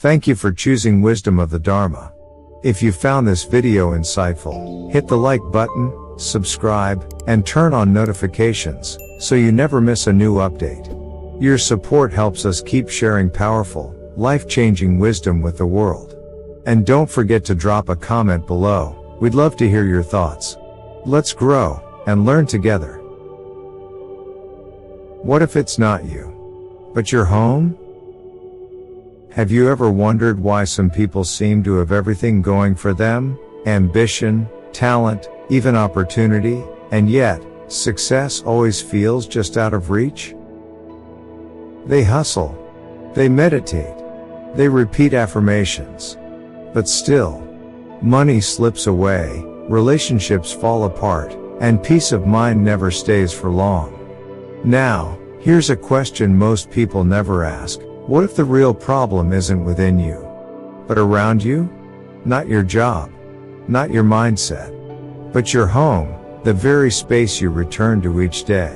Thank you for choosing Wisdom of the Dharma. If you found this video insightful, hit the like button, subscribe, and turn on notifications, so you never miss a new update. Your support helps us keep sharing powerful, life-changing wisdom with the world. And don't forget to drop a comment below. We'd love to hear your thoughts. Let's grow and learn together. What if it's not you, but your home? Have you ever wondered why some people seem to have everything going for them? Ambition, talent, even opportunity, and yet, success always feels just out of reach? They hustle. They meditate. They repeat affirmations. But still, money slips away, relationships fall apart, and peace of mind never stays for long. Now, here's a question most people never ask. What if the real problem isn't within you, but around you? Not your job, not your mindset, but your home, the very space you return to each day.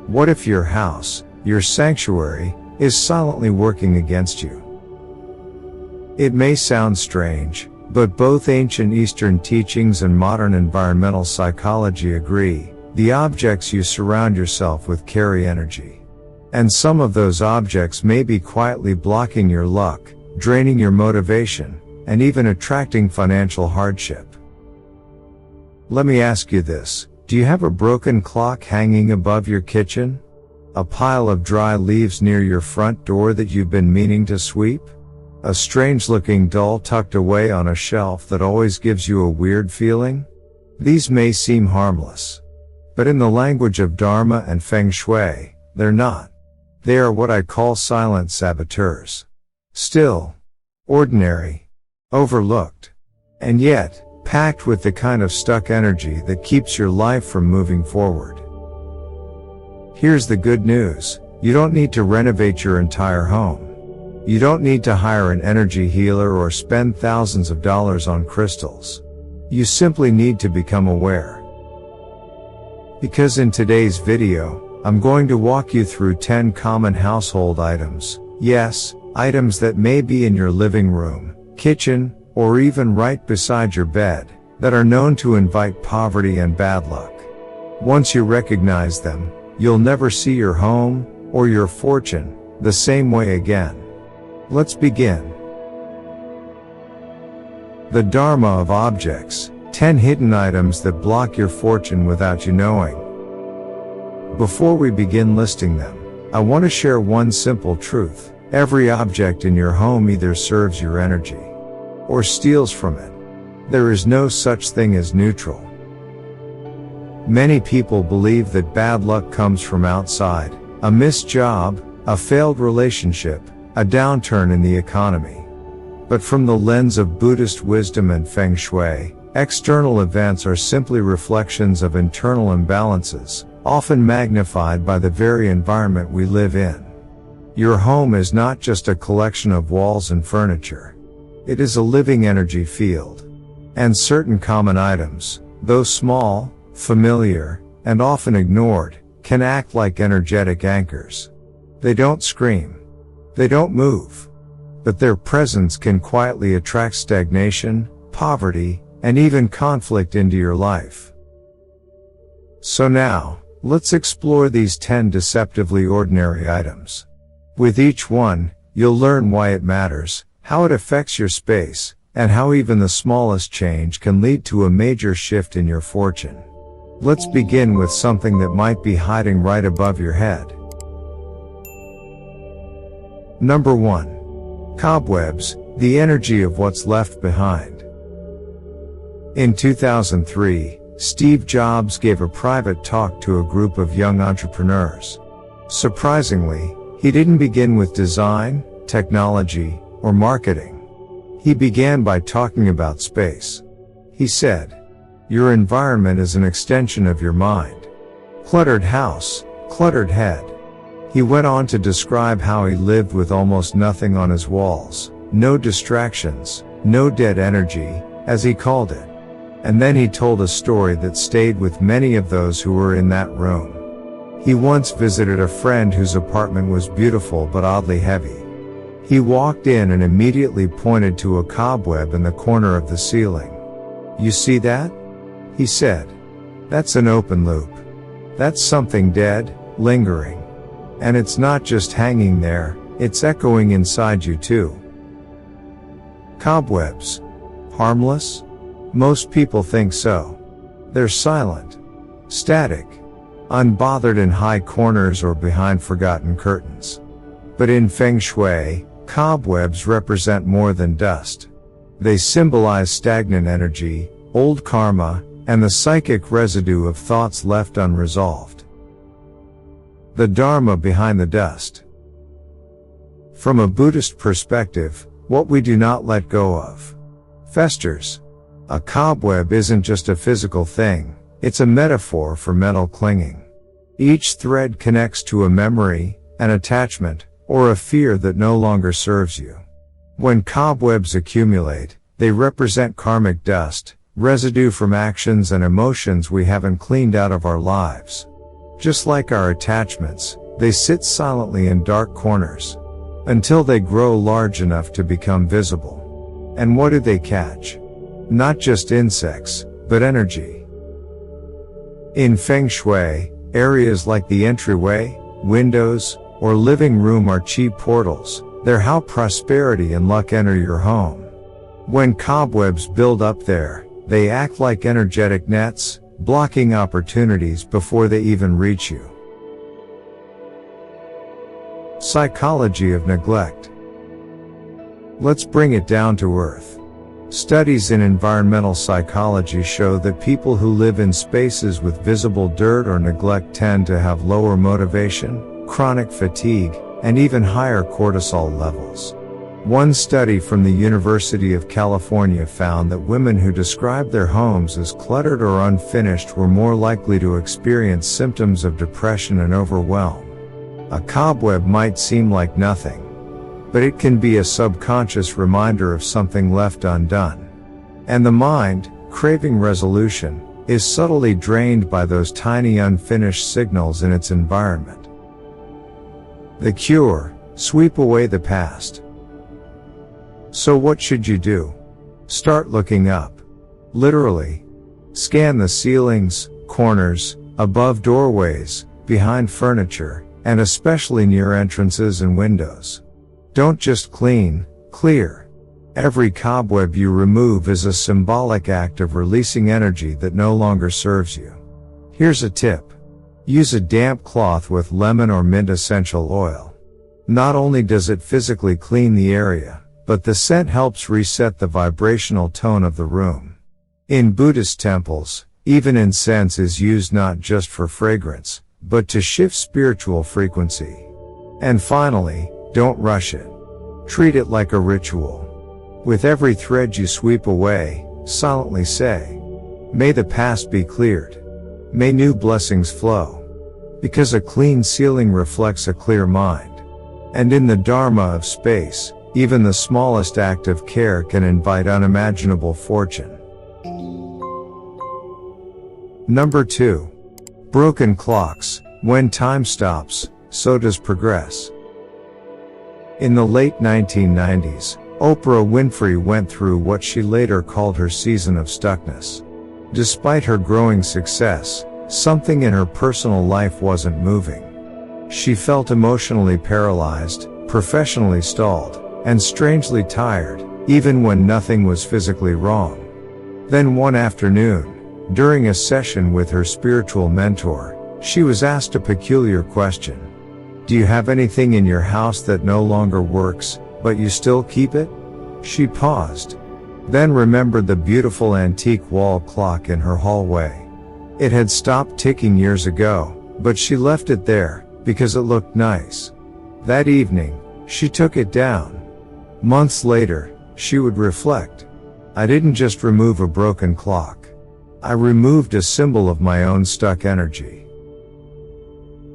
What if your house, your sanctuary, is silently working against you? It may sound strange, but both ancient Eastern teachings and modern environmental psychology agree. The objects you surround yourself with carry energy. And some of those objects may be quietly blocking your luck, draining your motivation, and even attracting financial hardship. Let me ask you this, do you have a broken clock hanging above your kitchen? A pile of dry leaves near your front door that you've been meaning to sweep? A strange-looking doll tucked away on a shelf that always gives you a weird feeling? These may seem harmless, but in the language of Dharma and Feng Shui, they're not. They are what I call silent saboteurs. Still, ordinary, overlooked, and yet, packed with the kind of stuck energy that keeps your life from moving forward. Here's the good news, you don't need to renovate your entire home. You don't need to hire an energy healer or spend thousands of dollars on crystals. You simply need to become aware. Because in today's video, I'm going to walk you through 10 common household items. Yes, items that may be in your living room, kitchen, or even right beside your bed, that are known to invite poverty and bad luck. Once you recognize them, you'll never see your home, or your fortune, the same way again. Let's begin. The Dharma of objects, 10 hidden items that block your fortune without you knowing. Before we begin listing them, I want to share one simple truth. Every object in your home either serves your energy, or steals from it. There is no such thing as neutral. Many people believe that bad luck comes from outside, a missed job, a failed relationship, a downturn in the economy. But from the lens of Buddhist wisdom and Feng Shui, external events are simply reflections of internal imbalances, often magnified by the very environment we live in. Your home is not just a collection of walls and furniture. It is a living energy field. And certain common items, though small, familiar, and often ignored, can act like energetic anchors. They don't scream. They don't move. But their presence can quietly attract stagnation, poverty, and even conflict into your life. So now, let's explore these 10 deceptively ordinary items. With each one, you'll learn why it matters, how it affects your space, and how even the smallest change can lead to a major shift in your fortune. Let's begin with something that might be hiding right above your head. Number 1. Cobwebs, the energy of what's left behind. In 2003, Steve Jobs gave a private talk to a group of young entrepreneurs. Surprisingly, he didn't begin with design, technology, or marketing. He began by talking about space. He said, "Your environment is an extension of your mind. Cluttered house, cluttered head." He went on to describe how he lived with almost nothing on his walls, no distractions, no dead energy, as he called it. And then he told a story that stayed with many of those who were in that room. He once visited a friend whose apartment was beautiful but oddly heavy. He walked in and immediately pointed to a cobweb in the corner of the ceiling. "You see that?" he said. "That's an open loop. That's something dead, lingering. And it's not just hanging there, it's echoing inside you too." Cobwebs. Harmless? Most people think so. They're silent, static, unbothered in high corners or behind forgotten curtains. But in Feng Shui, cobwebs represent more than dust. They symbolize stagnant energy, old karma, and the psychic residue of thoughts left unresolved. The Dharma behind the dust. From a Buddhist perspective, what we do not let go of festers. A cobweb isn't just a physical thing, it's a metaphor for mental clinging. Each thread connects to a memory, an attachment, or a fear that no longer serves you. When cobwebs accumulate, they represent karmic dust, residue from actions and emotions we haven't cleaned out of our lives. Just like our attachments, they sit silently in dark corners until they grow large enough to become visible. And what do they catch? Not just insects, but energy. In Feng Shui, areas like the entryway, windows, or living room are chi portals. They're how prosperity and luck enter your home. When cobwebs build up there, they act like energetic nets, blocking opportunities before they even reach you. Psychology of neglect. Let's bring it down to earth. Studies in environmental psychology show that people who live in spaces with visible dirt or neglect tend to have lower motivation, chronic fatigue, and even higher cortisol levels. One study from the University of California found that women who described their homes as cluttered or unfinished were more likely to experience symptoms of depression and overwhelm. A cobweb might seem like nothing, but it can be a subconscious reminder of something left undone. And the mind, craving resolution, is subtly drained by those tiny unfinished signals in its environment. The cure: sweep away the past. So what should you do? Start looking up. Literally. Scan the ceilings, corners, above doorways, behind furniture, and especially near entrances and windows. Don't just clean, clear. Every cobweb you remove is a symbolic act of releasing energy that no longer serves you. Here's a tip. Use a damp cloth with lemon or mint essential oil. Not only does it physically clean the area, but the scent helps reset the vibrational tone of the room. In Buddhist temples, even incense is used not just for fragrance, but to shift spiritual frequency. And finally, don't rush it. Treat it like a ritual. With every thread you sweep away, silently say, "May the past be cleared. May new blessings flow." Because a clean ceiling reflects a clear mind. And in the Dharma of space, even the smallest act of care can invite unimaginable fortune. Number 2. Broken clocks. When time stops, so does progress. In the late 1990s, Oprah Winfrey went through what she later called her season of stuckness. Despite her growing success, something in her personal life wasn't moving. She felt emotionally paralyzed, professionally stalled, and strangely tired, even when nothing was physically wrong. Then one afternoon, during a session with her spiritual mentor, she was asked a peculiar question. "Do you have anything in your house that no longer works, but you still keep it?" She paused, then remembered the beautiful antique wall clock in her hallway. It had stopped ticking years ago, but she left it there, because it looked nice. That evening, she took it down. Months later, she would reflect. "I didn't just remove a broken clock. I removed a symbol of my own stuck energy."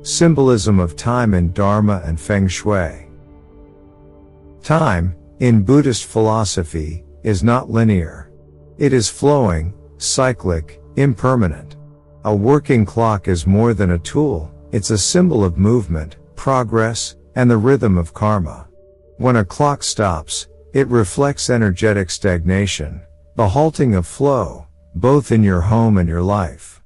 Symbolism of time in Dharma and Feng Shui. Time, in Buddhist philosophy, is not linear. It is flowing, cyclic, impermanent. A working clock is more than a tool, it's a symbol of movement, progress, and the rhythm of karma. When a clock stops, it reflects energetic stagnation, the halting of flow, both in your home and your life.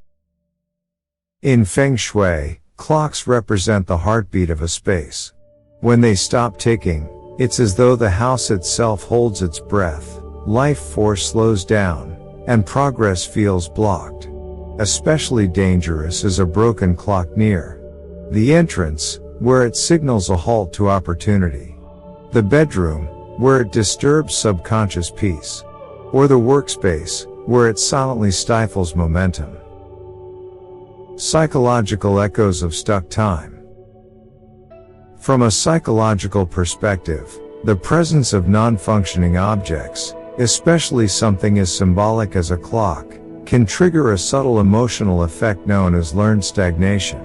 In Feng Shui, clocks represent the heartbeat of a space. When they stop ticking, it's as though the house itself holds its breath, life force slows down, and progress feels blocked. Especially dangerous is a broken clock near the entrance, where it signals a halt to opportunity. The bedroom, where it disturbs subconscious peace. Or the workspace, where it silently stifles momentum. Psychological echoes of stuck time. From a psychological perspective, the presence of non-functioning objects, especially something as symbolic as a clock, can trigger a subtle emotional effect known as learned stagnation.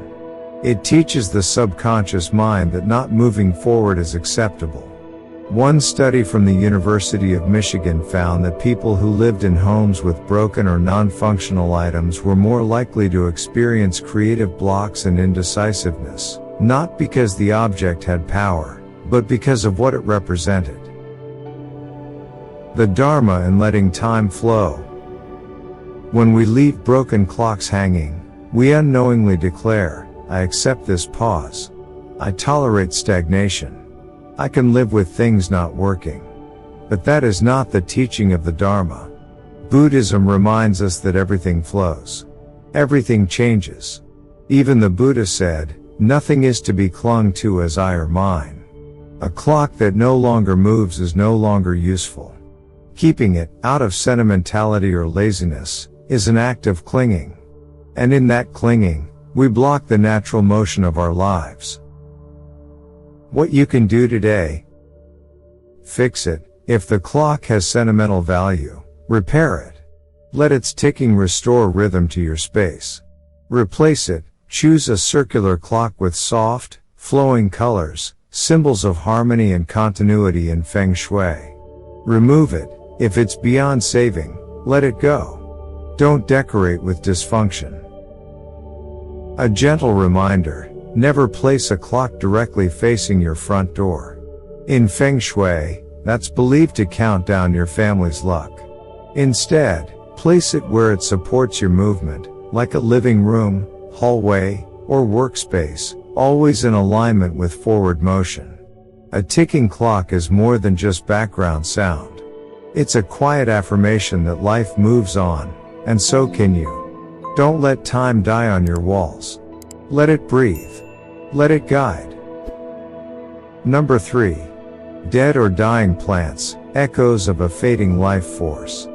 It teaches the subconscious mind that not moving forward is acceptable. One study from the University of Michigan found that people who lived in homes with broken or non-functional items were more likely to experience creative blocks and indecisiveness, not because the object had power, but because of what it represented. The Dharma in letting time flow. When we leave broken clocks hanging, we unknowingly declare, I accept this pause. I tolerate stagnation. I can live with things not working. But that is not the teaching of the Dharma. Buddhism reminds us that everything flows. Everything changes. Even the Buddha said, nothing is to be clung to as I or mine. A clock that no longer moves is no longer useful. Keeping it, out of sentimentality or laziness, is an act of clinging. And in that clinging, we block the natural motion of our lives. What you can do today? Fix it. If the clock has sentimental value, repair it. Let its ticking restore rhythm to your space. Replace it. Choose a circular clock with soft, flowing colors, symbols of harmony and continuity in Feng Shui. Remove it. If it's beyond saving, let it go. Don't decorate with dysfunction. A gentle reminder. Never place a clock directly facing your front door. In Feng Shui, that's believed to count down your family's luck. Instead, place it where it supports your movement, like a living room, hallway, or workspace, always in alignment with forward motion. A ticking clock is more than just background sound. It's a quiet affirmation that life moves on, and so can you. Don't let time die on your walls. Let it breathe. Let it guide. Number 3. Dead or dying plants, echoes of a fading life force.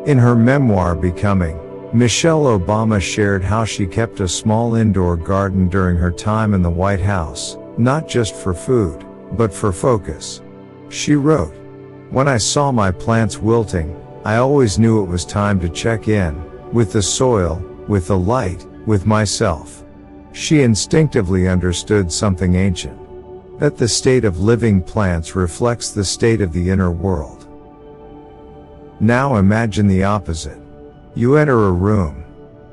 In her memoir Becoming, Michelle Obama shared how she kept a small indoor garden during her time in the White House, not just for food, but for focus. She wrote, "When I saw my plants wilting, I always knew it was time to check in, with the soil, with the light, with myself." She instinctively understood something ancient. That the state of living plants reflects the state of the inner world. Now imagine the opposite. You enter a room.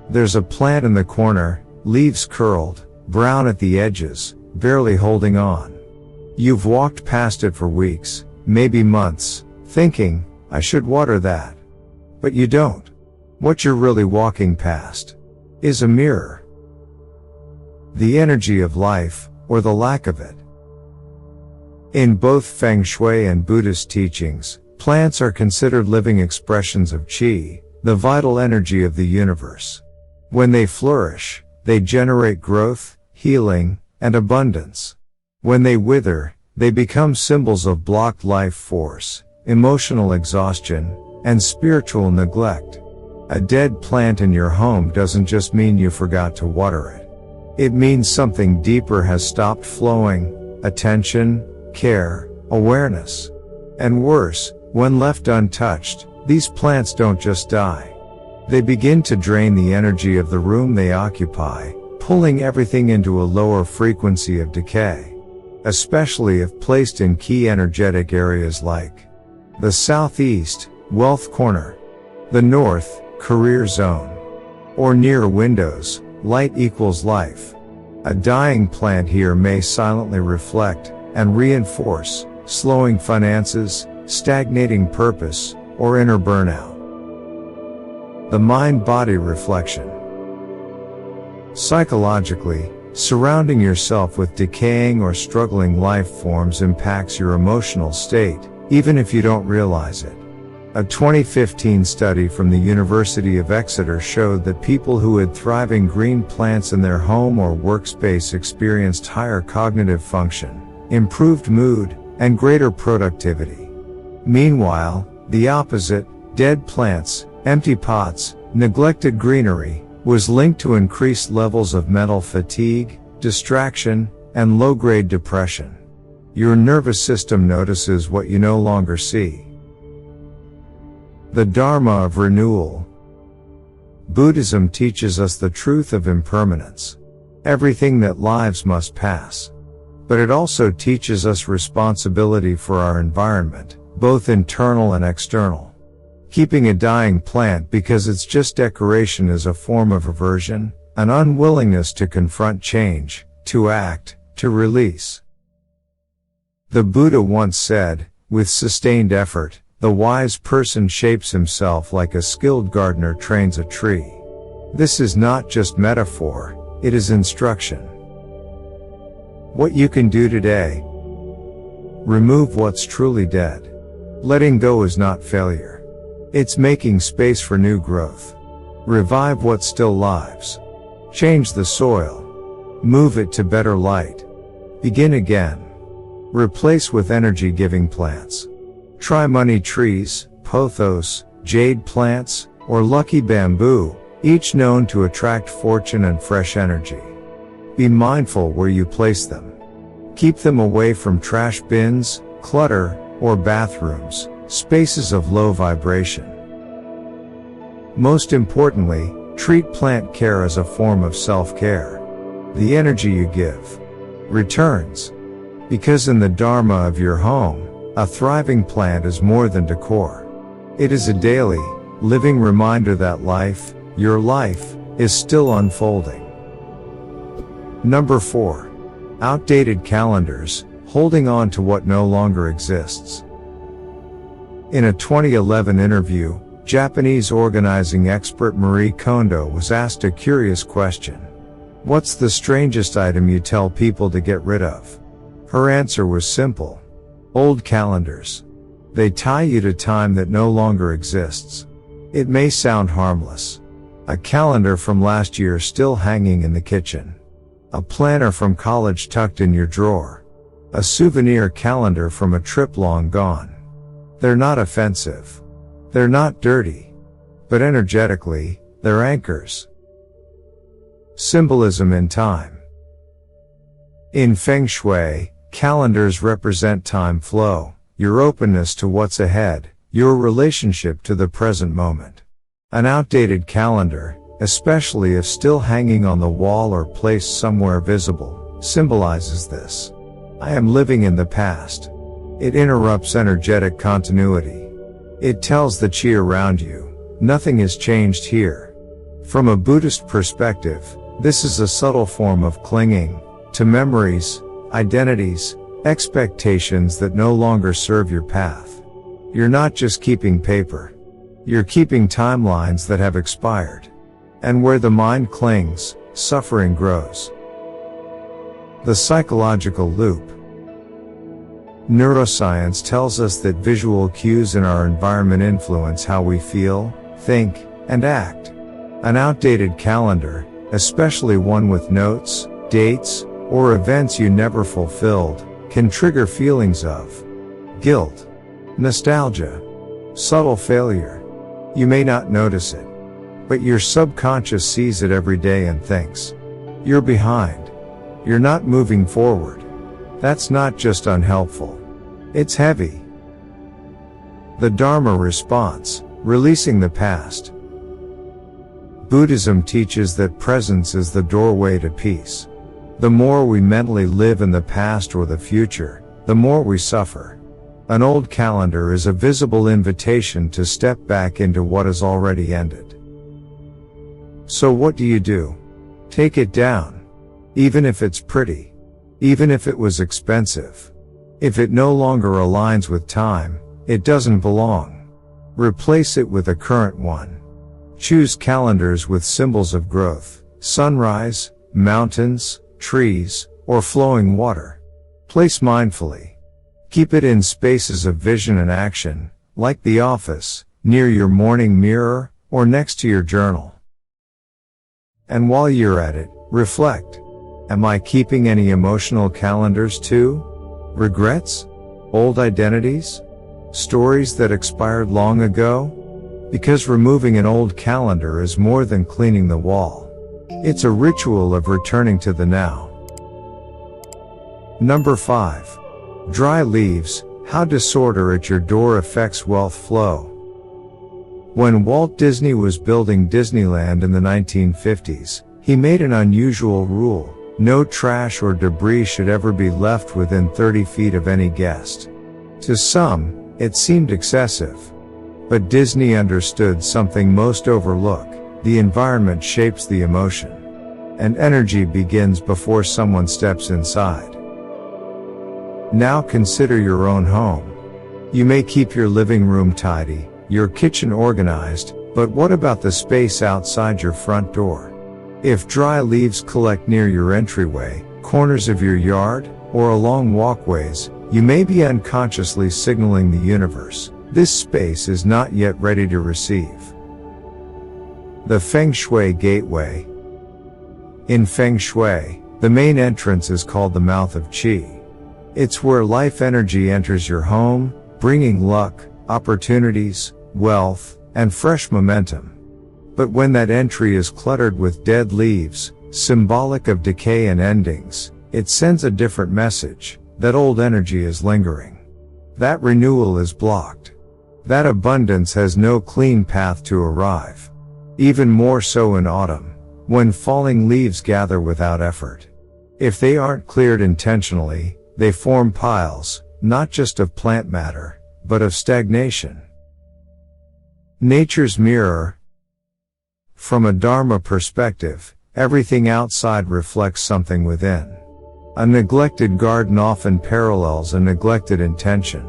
There's a plant in the corner, leaves curled, brown at the edges, barely holding on. You've walked past it for weeks, maybe months, thinking, I should water that. But you don't. What you're really walking past is a mirror. The energy of life, or the lack of it. In both Feng Shui and Buddhist teachings, plants are considered living expressions of qi, the vital energy of the universe. When they flourish, they generate growth, healing, and abundance. When they wither, they become symbols of blocked life force, emotional exhaustion, and spiritual neglect. A dead plant in your home doesn't just mean you forgot to water it. It means something deeper has stopped flowing: attention, care, awareness. And worse, when left untouched, these plants don't just die. They begin to drain the energy of the room they occupy, pulling everything into a lower frequency of decay. Especially if placed in key energetic areas like the southeast, wealth corner; the north, career zone; or near windows, light equals life. A dying plant here may silently reflect, and reinforce, slowing finances, stagnating purpose, or inner burnout. The mind-body reflection. Psychologically, surrounding yourself with decaying or struggling life forms impacts your emotional state, even if you don't realize it. A 2015 study from the University of Exeter showed that people who had thriving green plants in their home or workspace experienced higher cognitive function, improved mood, and greater productivity. Meanwhile, the opposite, dead plants, empty pots, neglected greenery, was linked to increased levels of mental fatigue, distraction, and low-grade depression. Your nervous system notices what you no longer see. The Dharma of renewal. Buddhism teaches us the truth of impermanence. Everything that lives must pass. But it also teaches us responsibility for our environment, both internal and external. Keeping a dying plant because it's just decoration is a form of aversion, an unwillingness to confront change, to act, to release. The Buddha once said, with sustained effort, the wise person shapes himself like a skilled gardener trains a tree. This is not just metaphor, it is instruction. What you can do today. Remove what's truly dead. Letting go is not failure. It's making space for new growth. Revive what still lives. Change the soil. Move it to better light. Begin again. Replace with energy-giving plants. Try money trees, pothos, jade plants, or lucky bamboo, each known to attract fortune and fresh energy. Be mindful where you place them. Keep them away from trash bins, clutter, or bathrooms, spaces of low vibration. Most importantly, treat plant care as a form of self-care. The energy you give returns. Because in the Dharma of your home, a thriving plant is more than decor. It is a daily, living reminder that life, your life, is still unfolding. Number 4. Outdated calendars, holding on to what no longer exists. In a 2011 interview, Japanese organizing expert Marie Kondo was asked a curious question. What's the strangest item you tell people to get rid of? Her answer was simple. Old calendars. They tie you to time that no longer exists. It may sound harmless. A calendar from last year still hanging in the kitchen. A planner from college tucked in your drawer. A souvenir calendar from a trip long gone. They're not offensive. They're not dirty. But energetically, they're anchors. Symbolism in time. In Feng Shui, calendars represent time flow, your openness to what's ahead, your relationship to the present moment. An outdated calendar, especially if still hanging on the wall or placed somewhere visible, symbolizes this. I am living in the past. It interrupts energetic continuity. It tells the chi around you, nothing has changed here. From a Buddhist perspective, this is a subtle form of clinging to memories, identities, expectations that no longer serve your path. You're not just keeping paper. You're keeping timelines that have expired. And where the mind clings, suffering grows. The psychological loop. Neuroscience tells us that visual cues in our environment influence how we feel, think, and act. An outdated calendar, especially one with notes, dates, or events you never fulfilled, can trigger feelings of guilt, nostalgia, subtle failure. You may not notice it, but your subconscious sees it every day and thinks, you're behind. You're not moving forward. That's not just unhelpful. It's heavy. The Dharma response, releasing the past. Buddhism teaches that presence is the doorway to peace. The more we mentally live in the past or the future, the more we suffer. An old calendar is a visible invitation to step back into what has already ended. So what do? Take it down. Even if it's pretty. Even if it was expensive. If it no longer aligns with time, it doesn't belong. Replace it with a current one. Choose calendars with symbols of growth, sunrise, mountains, trees, or flowing water. Place mindfully. Keep it in spaces of vision and action, like the office, near your morning mirror, or next to your journal. And while you're at it, reflect. Am I keeping any emotional calendars too? Regrets? Old identities? Stories that expired long ago? Because removing an old calendar is more than cleaning the wall. It's a ritual of returning to the now. Number 5. Dry leaves, how disorder at your door affects wealth flow. When Walt Disney was building Disneyland in the 1950s, he made an unusual rule: no trash or debris should ever be left within 30 feet of any guest. To some, it seemed excessive. But Disney understood something most overlook: the environment shapes the emotion. And energy begins before someone steps inside. Now consider your own home. You may keep your living room tidy, your kitchen organized, but what about the space outside your front door? If dry leaves collect near your entryway, corners of your yard, or along walkways, you may be unconsciously signaling the universe: this space is not yet ready to receive. The Feng Shui Gateway. In Feng Shui, the main entrance is called the mouth of Qi. It's where life energy enters your home, bringing luck, opportunities, wealth, and fresh momentum. But when that entry is cluttered with dead leaves, symbolic of decay and endings, it sends a different message: that old energy is lingering. That renewal is blocked. That abundance has no clean path to arrive. Even more so in autumn, when falling leaves gather without effort. If they aren't cleared intentionally, they form piles, not just of plant matter, but of stagnation. Nature's mirror. From a Dharma perspective, everything outside reflects something within. A neglected garden often parallels a neglected intention.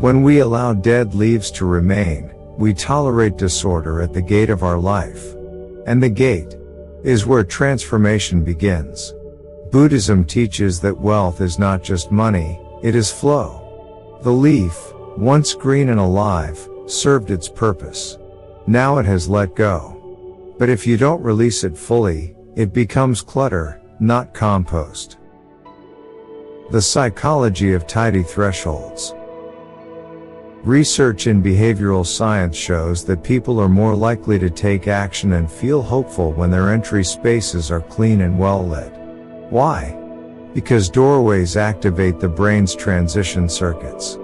When we allow dead leaves to remain, we tolerate disorder at the gate of our life. And the gate is where transformation begins. Buddhism teaches that wealth is not just money, it is flow. The leaf, once green and alive, served its purpose. Now it has let go. But if you don't release it fully, it becomes clutter, not compost. The psychology of tidy thresholds. Research in behavioral science shows that people are more likely to take action and feel hopeful when their entry spaces are clean and well lit. Why? Because doorways activate the brain's transition circuits.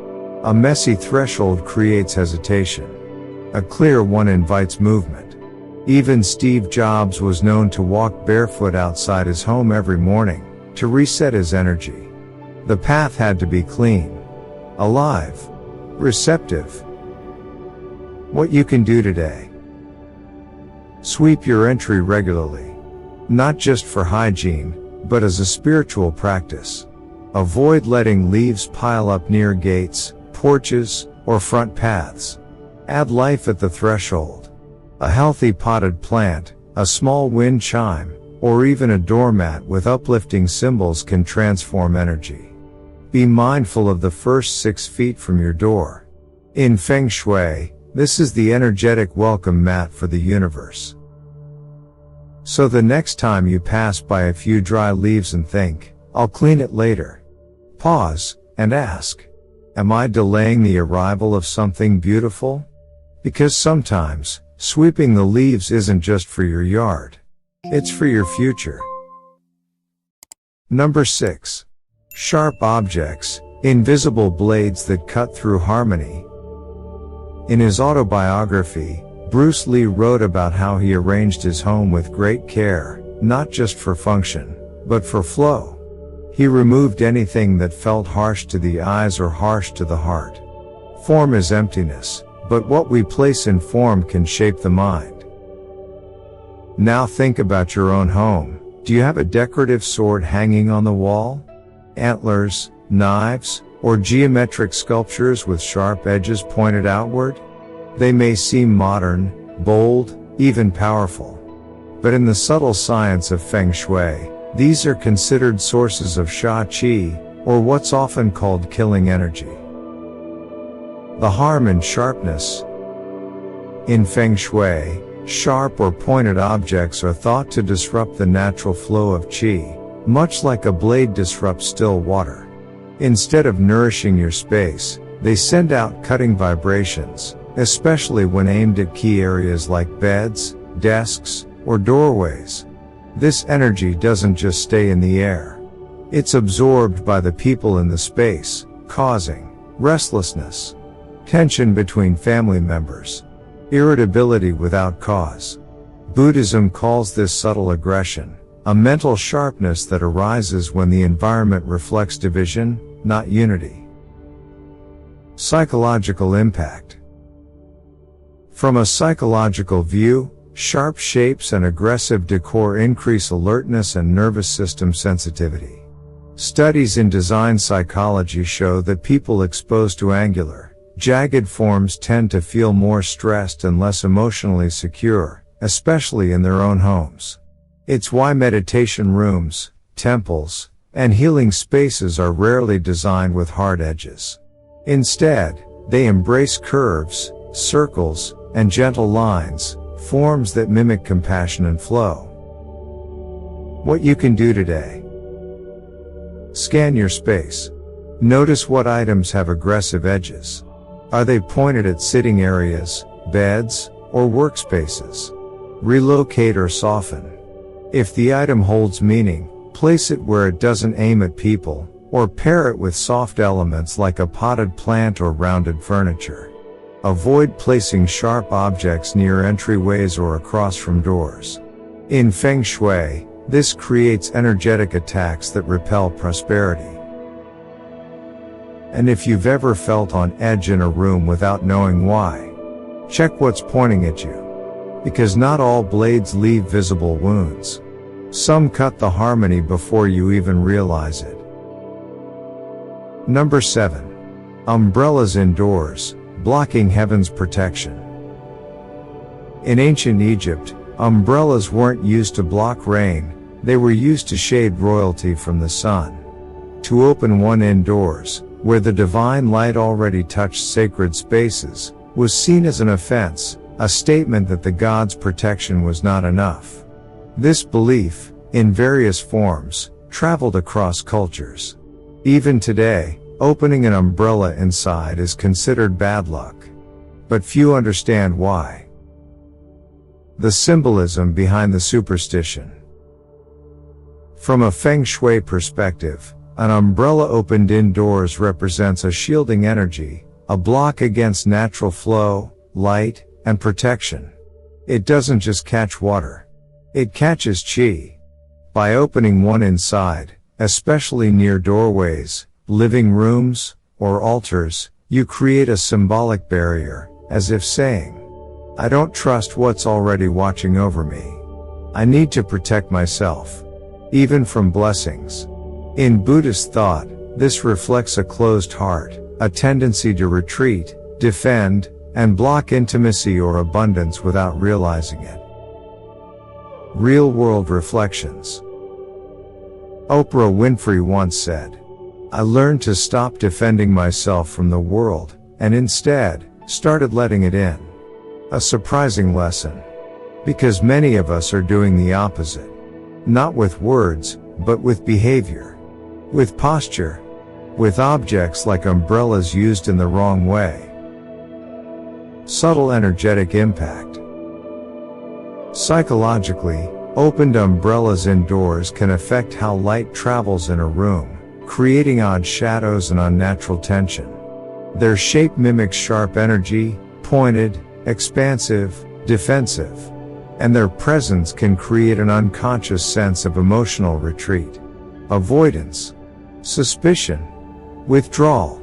A messy threshold creates hesitation. A clear one invites movement. Even Steve Jobs was known to walk barefoot outside his home every morning, to reset his energy. The path had to be clean, alive, receptive. What you can do today. Sweep your entry regularly. Not just for hygiene, but as a spiritual practice. Avoid letting leaves pile up near gates, porches, or front paths. Add life at the threshold. A healthy potted plant, a small wind chime, or even a doormat with uplifting symbols can transform energy. Be mindful of the first 6 feet from your door. In Feng Shui, this is the energetic welcome mat for the universe. So the next time you pass by a few dry leaves and think, "I'll clean it later," pause and ask, am I delaying the arrival of something beautiful? Because sometimes, sweeping the leaves isn't just for your yard. It's for your future. Number 6. Sharp objects, invisible blades that cut through harmony. In his autobiography, Bruce Lee wrote about how he arranged his home with great care, not just for function, but for flow. He removed anything that felt harsh to the eyes or harsh to the heart. Form is emptiness, but what we place in form can shape the mind. Now think about your own home. Do you have a decorative sword hanging on the wall? Antlers, knives, or geometric sculptures with sharp edges pointed outward? They may seem modern, bold, even powerful. But in the subtle science of Feng Shui, these are considered sources of Sha Qi, or what's often called killing energy. The harm in sharpness. In Feng Shui, sharp or pointed objects are thought to disrupt the natural flow of Qi, much like a blade disrupts still water. Instead of nourishing your space, they send out cutting vibrations, especially when aimed at key areas like beds, desks, or doorways. This energy doesn't just stay in the air. It's absorbed by the people in the space, causing restlessness, tension between family members, irritability without cause. Buddhism calls this subtle aggression a mental sharpness that arises when the environment reflects division, not unity. Psychological impact. From a psychological view, sharp shapes and aggressive decor increase alertness and nervous system sensitivity. Studies in design psychology show that people exposed to angular, jagged forms tend to feel more stressed and less emotionally secure, especially in their own homes. It's why meditation rooms, temples, and healing spaces are rarely designed with hard edges. Instead, they embrace curves, circles, and gentle lines, forms that mimic compassion and flow. What you can do today. Scan your space. Notice what items have aggressive edges. Are they pointed at sitting areas, beds, or workspaces? Relocate or soften. If the item holds meaning, place it where it doesn't aim at people, or pair it with soft elements like a potted plant or rounded furniture. Avoid placing sharp objects near entryways or across from doors. In Feng Shui, this creates energetic attacks that repel prosperity. And if you've ever felt on edge in a room without knowing why, check what's pointing at you. Because not all blades leave visible wounds. Some cut the harmony before you even realize it. Number 7. Umbrellas indoors, blocking heaven's protection. In ancient Egypt, umbrellas weren't used to block rain, they were used to shade royalty from the sun. To open one indoors, where the divine light already touched sacred spaces, was seen as an offense, a statement that the god's protection was not enough. This belief, in various forms, traveled across cultures. Even today, opening an umbrella inside is considered bad luck. But few understand why. The symbolism behind the superstition. From a Feng Shui perspective, an umbrella opened indoors represents a shielding energy, a block against natural flow, light, and protection. It doesn't just catch water. It catches qi. By opening one inside, especially near doorways, living rooms, or altars, you create a symbolic barrier, as if saying, I don't trust what's already watching over me. I need to protect myself. Even from blessings. In Buddhist thought, this reflects a closed heart, a tendency to retreat, defend, and block intimacy or abundance without realizing it. Real-world reflections. Oprah Winfrey once said, I learned to stop defending myself from the world, and instead, started letting it in. A surprising lesson. Because many of us are doing the opposite. Not with words, but with behavior. With posture. With objects like umbrellas used in the wrong way. Subtle energetic impact. Psychologically, opened umbrellas indoors can affect how light travels in a room, creating odd shadows and unnatural tension. Their shape mimics sharp energy, pointed, expansive, defensive. And their presence can create an unconscious sense of emotional retreat, avoidance, suspicion, withdrawal.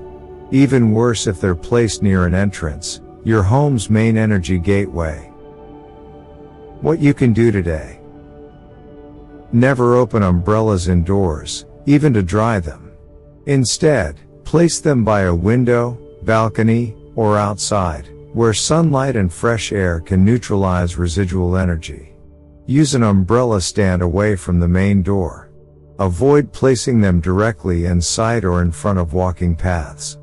Even worse if they're placed near an entrance, your home's main energy gateway. What you can do today. Never open umbrellas indoors, even to dry them. Instead, Place them by a window, balcony, or outside, where sunlight and fresh air can neutralize residual energy. Use an umbrella stand away from the main door. Avoid placing them directly inside or in front of walking paths.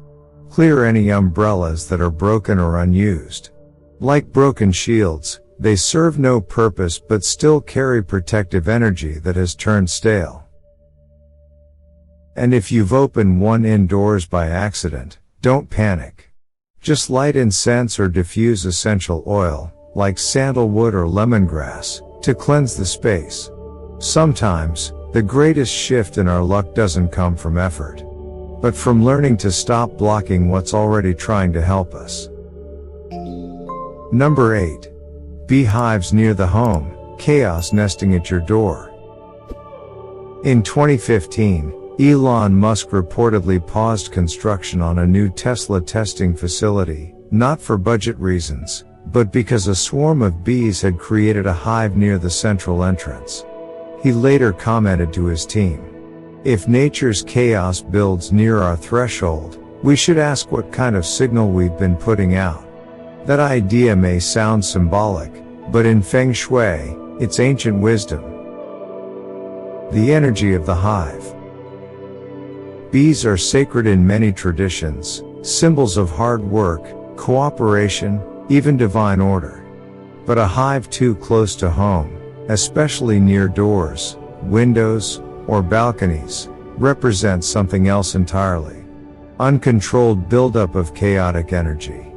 Clear any umbrellas that are broken or unused. Like broken shields, they serve no purpose but still carry protective energy that has turned stale. And if you've opened one indoors by accident, don't panic. Just light incense or diffuse essential oil, like sandalwood or lemongrass, to cleanse the space. Sometimes, the greatest shift in our luck doesn't come from effort, but from learning to stop blocking what's already trying to help us. Number 8. Beehives near the home, chaos nesting at your door. In 2015, Elon Musk reportedly paused construction on a new Tesla testing facility, not for budget reasons, but because a swarm of bees had created a hive near the central entrance. He later commented to his team, "If nature's chaos builds near our threshold, we should ask what kind of signal we've been putting out." That idea may sound symbolic, but in Feng Shui, it's ancient wisdom. The energy of the hive. Bees are sacred in many traditions, symbols of hard work, cooperation, even divine order. But a hive too close to home, especially near doors, windows, or balconies, represents something else entirely. Uncontrolled buildup of chaotic energy.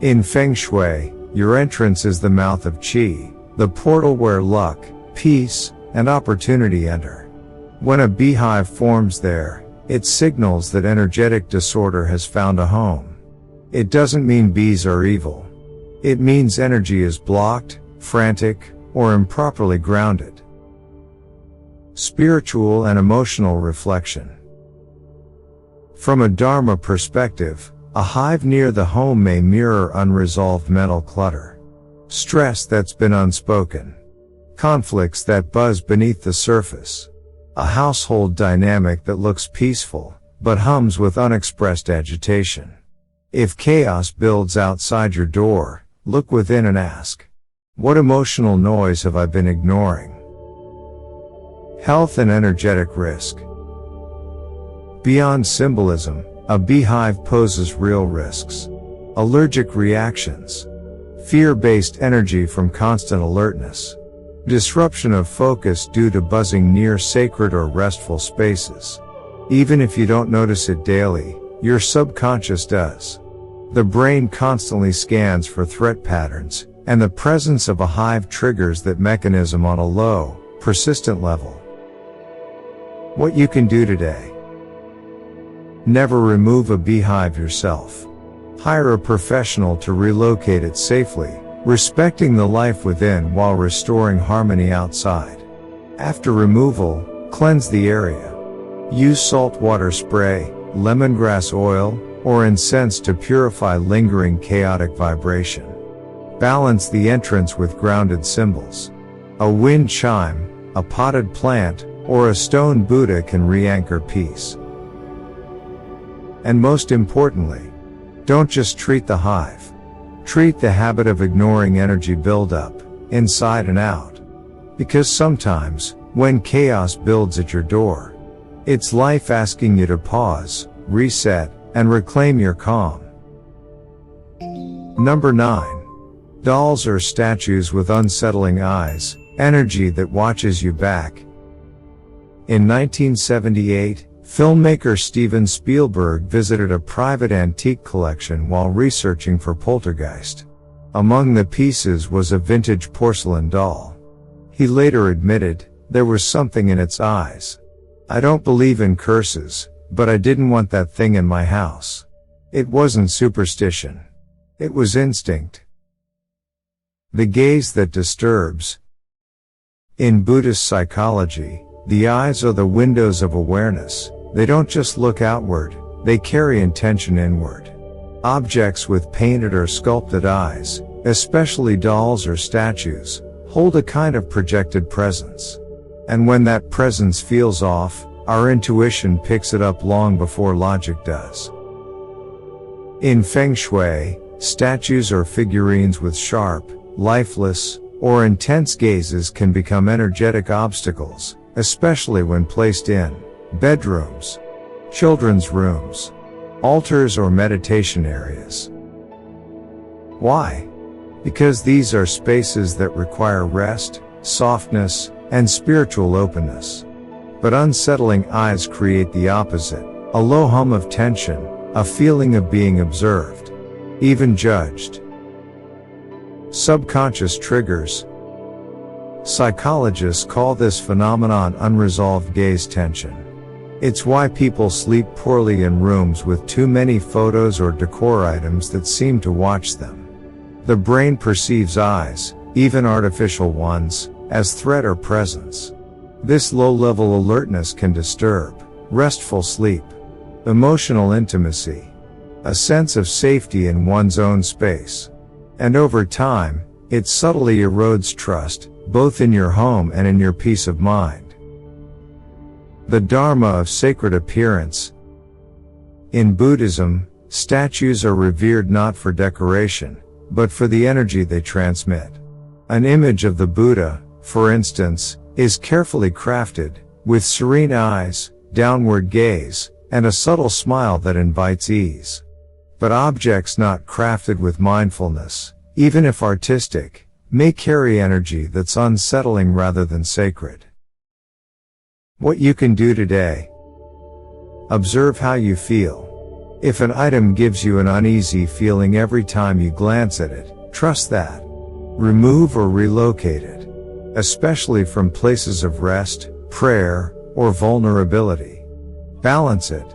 In Feng Shui, your entrance is the mouth of qi, the portal where luck, peace, and opportunity enter. When a beehive forms there, it signals that energetic disorder has found a home. It doesn't mean bees are evil. It means energy is blocked, frantic, or improperly grounded. Spiritual and emotional reflection. From a Dharma perspective, a hive near the home may mirror unresolved mental clutter. Stress that's been unspoken. Conflicts that buzz beneath the surface. A household dynamic that looks peaceful, but hums with unexpressed agitation. If chaos builds outside your door, look within and ask, what emotional noise have I been ignoring? Health and energetic risk. Beyond symbolism, a beehive poses real risks. Allergic reactions. Fear-based energy from constant alertness. Disruption of focus due to buzzing near sacred or restful spaces. Even if you don't notice it daily, your subconscious does. The brain constantly scans for threat patterns, and the presence of a hive triggers that mechanism on a low, persistent level. What you can do today. Never remove a beehive yourself. Hire a professional to relocate it safely, respecting the life within while restoring harmony outside. After removal, cleanse the area. Use saltwater spray, lemongrass oil, or incense to purify lingering chaotic vibration. Balance the entrance with grounded symbols. A wind chime, a potted plant, or a stone Buddha can re-anchor peace. And most importantly, don't just treat the hive. Treat the habit of ignoring energy buildup, inside and out. Because sometimes, when chaos builds at your door, it's life asking you to pause, reset, and reclaim your calm. Number 9. Dolls or statues with unsettling eyes, energy that watches you back. In 1978, filmmaker Steven Spielberg visited a private antique collection while researching for Poltergeist. Among the pieces was a vintage porcelain doll. He later admitted, there was something in its eyes. I don't believe in curses, but I didn't want that thing in my house. It wasn't superstition. It was instinct. The gaze that disturbs. In Buddhist psychology, the eyes are the windows of awareness. They don't just look outward, they carry intention inward. Objects with painted or sculpted eyes, especially dolls or statues, hold a kind of projected presence. And when that presence feels off, Our intuition picks it up long before logic does. In Feng Shui, statues or figurines with sharp, lifeless, or intense gazes can become energetic obstacles, especially when placed in bedrooms, children's rooms, altars, or meditation areas. Why? Because these are spaces that require rest, softness, and spiritual openness. But unsettling eyes create the opposite, a low hum of tension, a feeling of being observed, even judged. Subconscious triggers. Psychologists call this phenomenon unresolved gaze tension. It's why people sleep poorly in rooms with too many photos or decor items that seem to watch them. The brain perceives eyes, even artificial ones, as threat or presence. This low-level alertness can disturb restful sleep, emotional intimacy, a sense of safety in one's own space. And over time, it subtly erodes trust, both in your home and in your peace of mind. The Dharma of sacred appearance. In Buddhism, statues are revered not for decoration, but for the energy they transmit. An image of the Buddha, for instance, is carefully crafted, with serene eyes, downward gaze, and a subtle smile that invites ease. But objects not crafted with mindfulness, even if artistic, may carry energy that's unsettling rather than sacred. What you can do today. Observe how you feel. If an item gives you an uneasy feeling every time you glance at it, trust that. Remove or relocate it, especially from places of rest, prayer, or vulnerability. Balance it.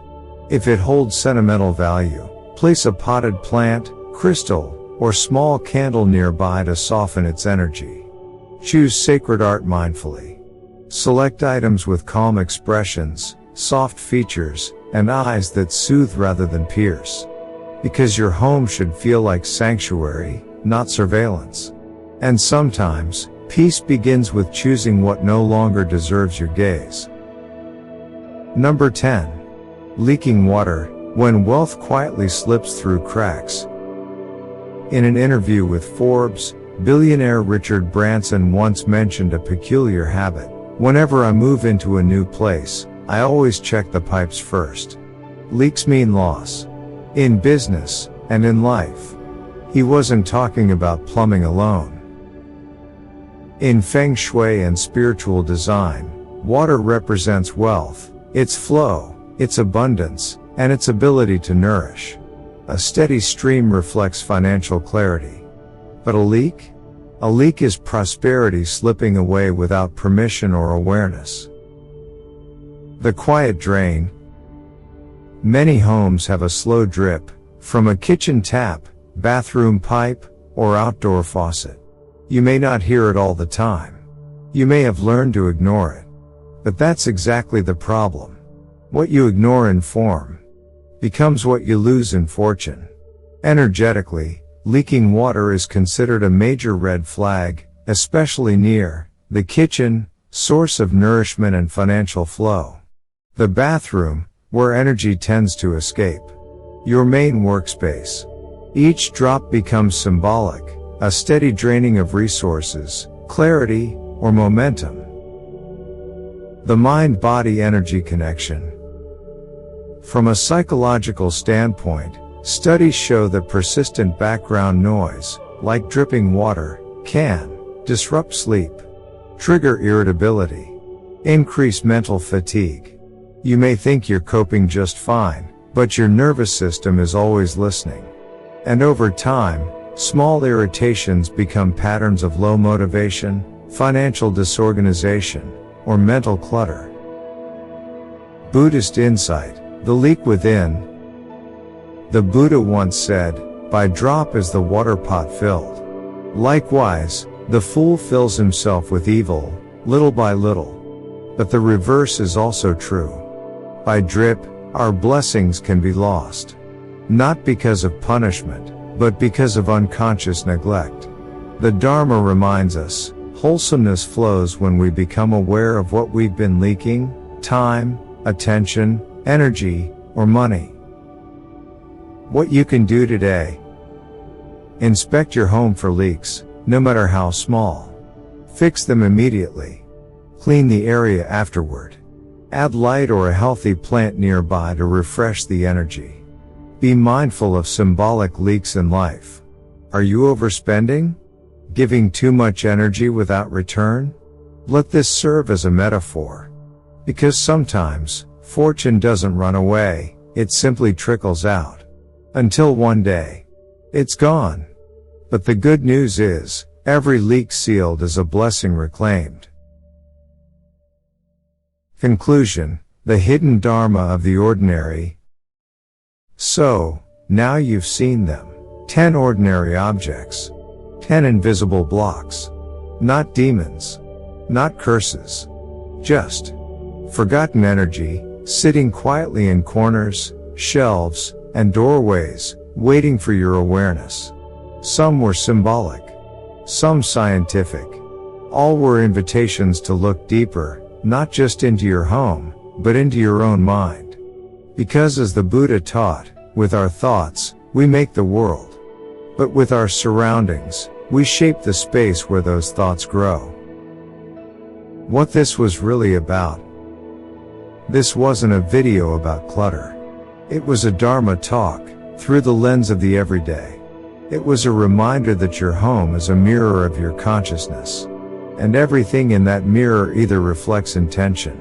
If it holds sentimental value, place a potted plant, crystal, or small candle nearby to soften its energy. Choose sacred art mindfully. Select items with calm expressions, soft features, and eyes that soothe rather than pierce. Because your home should feel like sanctuary, not surveillance. And sometimes, peace begins with choosing what no longer deserves your gaze. Number 10. Leaking water, when wealth quietly slips through cracks. In an interview with Forbes, billionaire Richard Branson once mentioned a peculiar habit. Whenever I move into a new place, I always check the pipes first. Leaks mean loss. In business, and in life. He wasn't talking about plumbing alone. In Feng Shui and spiritual design, water represents wealth, its flow, its abundance, and its ability to nourish. A steady stream reflects financial clarity. But a leak? A leak is prosperity slipping away without permission or awareness. The quiet drain. Many homes have a slow drip, from a kitchen tap, bathroom pipe, or outdoor faucet. You may not hear it all the time. You may have learned to ignore it. But that's exactly the problem. What you ignore in form becomes what you lose in fortune. Energetically, leaking water is considered a major red flag, especially near the kitchen, source of nourishment and financial flow. The bathroom, where energy tends to escape. Your main workspace. Each drop becomes symbolic, a steady draining of resources, clarity, or momentum. The mind-body energy connection. From a psychological standpoint, studies show that persistent background noise, like dripping water, can disrupt sleep, trigger irritability, increase mental fatigue. You may think you're coping just fine, but your nervous system is always listening. And over time, small irritations become patterns of low motivation, financial disorganization, or mental clutter. Buddhist insight, the leak within. The Buddha once said, "By drop is the water pot filled." Likewise, the fool fills himself with evil, little by little. But the reverse is also true. By drip, our blessings can be lost. Not because of punishment, but because of unconscious neglect. The Dharma reminds us, wholesomeness flows when we become aware of what we've been leaking: time, attention, energy, or money. What you can do today: inspect your home for leaks, no matter how small. Fix them immediately. Clean the area afterward. Add light or a healthy plant nearby to refresh the energy. Be mindful of symbolic leaks in life. Are you overspending? Giving too much energy without return? Let this serve as a metaphor. Because sometimes, fortune doesn't run away, it simply trickles out. Until one day, it's gone. But the good news is, every leak sealed is a blessing reclaimed. Conclusion: the hidden Dharma of the ordinary. So, now you've seen them. 10 ordinary objects. 10 invisible blocks. Not demons. Not curses. Just forgotten energy, sitting quietly in corners, shelves, and doorways, waiting for your awareness. Some were symbolic. Some scientific. All were invitations to look deeper, not just into your home, but into your own mind. Because as the Buddha taught, with our thoughts, we make the world. But with our surroundings, we shape the space where those thoughts grow. What this was really about. This wasn't a video about clutter. It was a Dharma talk, through the lens of the everyday. It was a reminder that your home is a mirror of your consciousness. And everything in that mirror either reflects intention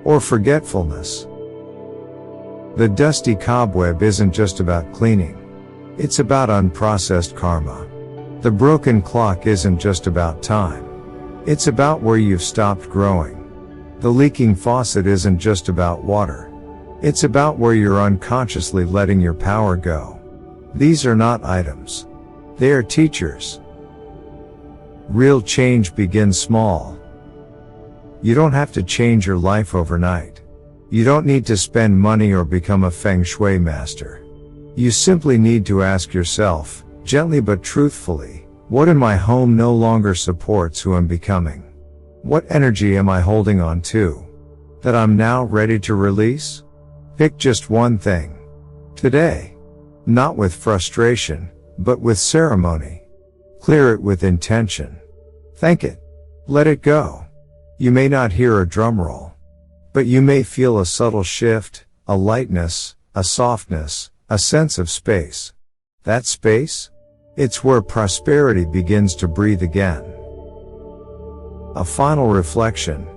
or forgetfulness. The dusty cobweb isn't just about cleaning. It's about unprocessed karma. The broken clock isn't just about time. It's about where you've stopped growing. The leaking faucet isn't just about water. It's about where you're unconsciously letting your power go. These are not items. They are teachers. Real change begins small. You don't have to change your life overnight. You don't need to spend money or become a Feng Shui master. You simply need to ask yourself, gently but truthfully, what in my home no longer supports who I'm becoming? What energy am I holding on to that I'm now ready to release? Pick just one thing today. Not with frustration, but with ceremony. Clear it with intention. Thank it. Let it go. You may not hear a drum roll, but you may feel a subtle shift, a lightness, a softness, a sense of space. That space? It's where prosperity begins to breathe again. A final reflection.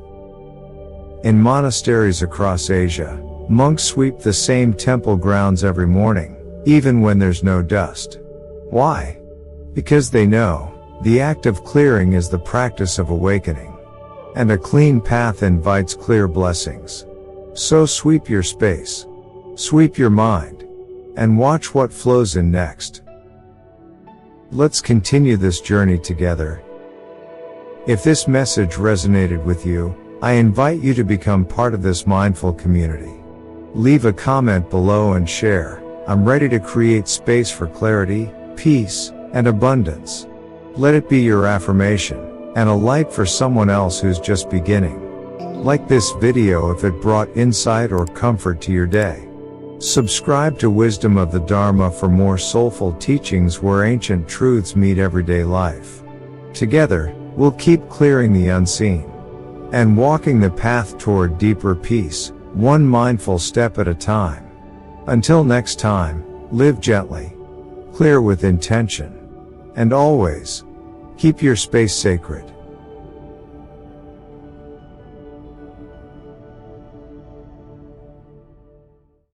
In monasteries across Asia, monks sweep the same temple grounds every morning, even when there's no dust. Why? Because they know, the act of clearing is the practice of awakening. And a clean path invites clear blessings. So sweep your space. Sweep your mind. And watch what flows in next. Let's continue this journey together. If this message resonated with you, I invite you to become part of this mindful community. Leave a comment below and share. I'm ready to create space for clarity, peace, and abundance. Let it be your affirmation, and a light for someone else who's just beginning. Like this video if it brought insight or comfort to your day. Subscribe to Wisdom of the Dharma for more soulful teachings where ancient truths meet everyday life. Together, we'll keep clearing the unseen and walking the path toward deeper peace, one mindful step at a time. Until next time, live gently, clear with intention, and always keep your space sacred.